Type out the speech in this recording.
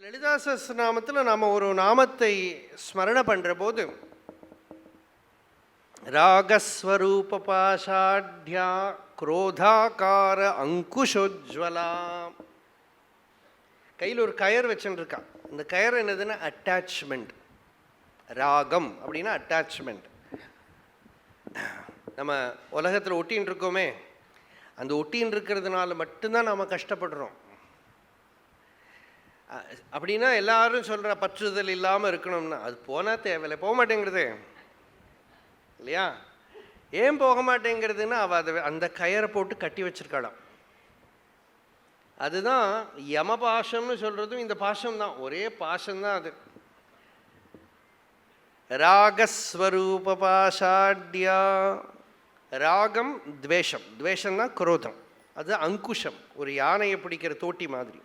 லலிதா சஹஸ்ரநாமத்தில் நாம் ஒரு நாமத்தை ஸ்மரண பண்ணுற போது ராகஸ்வரூப பாஷாட்யா குரோதாகார அங்குஷோஜ்வலா, கையில் ஒரு கயர் வச்சுருக்கா. இந்த கயர் என்னதுன்னா அட்டாச்மெண்ட். ராகம் அப்படின்னா அட்டாச்மெண்ட். நம்ம உலகத்தில் ஒட்டின்னு இருக்கோமே, அந்த ஒட்டின்னு இருக்கிறதுனால மட்டும்தான் நாம் கஷ்டப்படுறோம். அப்படின்னா எல்லாரும் சொல்கிற பற்றுதல் இல்லாமல் இருக்கணும்னா அது போனால் தேவையில்லை, போக மாட்டேங்கிறது இல்லையா? ஏன் போக மாட்டேங்கிறதுன்னா அவள் அதை அந்த கயரை போட்டு கட்டி வச்சிருக்காளாம். அதுதான் யம பாஷம்னு சொல்கிறதும் இந்த பாஷம் தான், ஒரே பாஷம்தான் அது. ராகஸ்வரூப பாஷாட்யா, ராகம் துவேஷம், துவேஷம்னா குரோதம், அது அங்குஷம், ஒரு யானையை பிடிக்கிற தோட்டி மாதிரி.